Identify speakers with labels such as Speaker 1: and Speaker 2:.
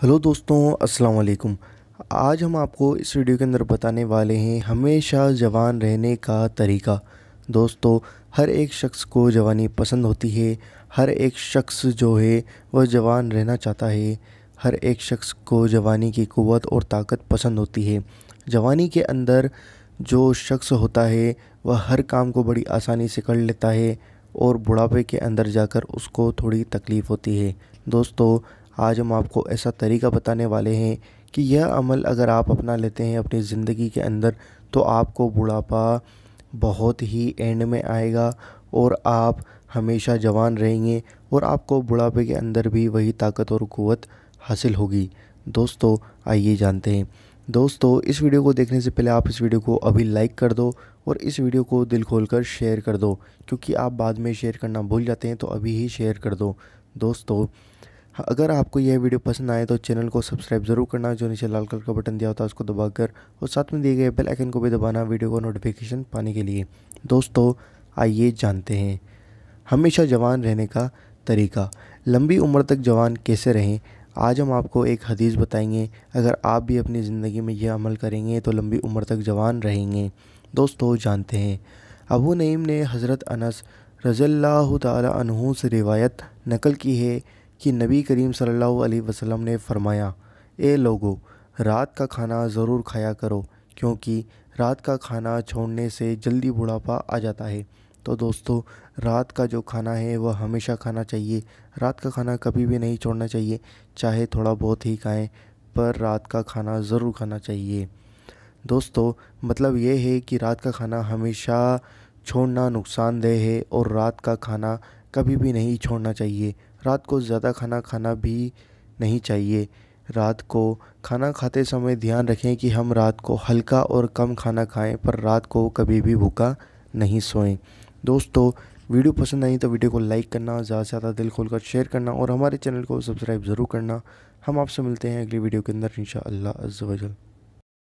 Speaker 1: Hello दोस्तों, अस्सलाम वालेकुम। आज हम आपको इस वीडियो के अंदर बताने वाले हैं हमेशा जवान रहने का तरीका। दोस्तों, हर एक शख्स को जवानी पसंद होती है। हर एक शख्स जो है वह जवान रहना चाहता है। हर एक शख्स को जवानी की क़ुव्वत और ताकत पसंद होती है। जवानी के अंदर जो शख्स होता है वह हर काम को बड़ी आसानी से कर लेता है और बुढ़ापे के अंदर जाकर उसको थोड़ी तकलीफ़ होती है। दोस्तों, आज हम आपको ऐसा तरीका बताने वाले हैं कि यह अमल अगर आप अपना लेते हैं अपनी ज़िंदगी के अंदर तो आपको बुढ़ापा बहुत ही एंड में आएगा और आप हमेशा जवान रहेंगे और आपको बुढ़ापे के अंदर भी वही ताकत और क़ुव्वत हासिल होगी। दोस्तों, आइए जानते हैं। दोस्तों, इस वीडियो को देखने से पहले आप इस वीडियो को अभी लाइक कर दो और इस वीडियो को दिल खोलकर शेयर कर दो, क्योंकि आप बाद में शेयर करना भूल जाते हैं, तो अभी ही शेयर कर दो। दोस्तों, अगर आपको यह वीडियो पसंद आए तो चैनल को सब्सक्राइब ज़रूर करना, जो नीचे लाल कलर का बटन दिया होता है उसको दबाकर, और साथ में दिए गए बेल आइकन को भी दबाना वीडियो को नोटिफिकेशन पाने के लिए। दोस्तों, आइए जानते हैं हमेशा जवान रहने का तरीका। लंबी उम्र तक जवान कैसे रहें, आज हम आपको एक हदीस बताएंगे। अगर आप भी अपनी ज़िंदगी में यह अमल करेंगे तो लंबी उम्र तक जवान रहेंगे। दोस्तों, जानते हैं अबू नईम ने हज़रत अनस रज़ियल्लाहु ताला अन्हु से रिवायत नकल की है कि नबी करीम सल्लल्लाहु अलैहि वसल्लम ने फरमाया, ए लोगो, रात का खाना ज़रूर खाया करो, क्योंकि रात का खाना छोड़ने से जल्दी बुढ़ापा आ जाता है। तो दोस्तों, रात का जो खाना है वह हमेशा खाना चाहिए। रात का खाना कभी भी नहीं छोड़ना चाहिए, चाहे थोड़ा बहुत ही खाएं, पर रात का खाना ज़रूर खाना चाहिए। दोस्तों, मतलब ये है कि रात का खाना हमेशा छोड़ना नुकसानदेह है और रात का खाना कभी भी नहीं छोड़ना चाहिए। रात को ज़्यादा खाना खाना भी नहीं चाहिए। रात को खाना खाते समय ध्यान रखें कि हम रात को हल्का और कम खाना खाएं, पर रात को कभी भी भूखा नहीं सोएं। दोस्तों, वीडियो पसंद आई तो वीडियो को लाइक करना, ज़्यादा से ज़्यादा दिल खोलकर शेयर करना और हमारे चैनल को सब्सक्राइब ज़रूर करना। हम आपसे मिलते हैं अगली वीडियो के अंदर इंशाअल्लाह अज़्ज़ व जल।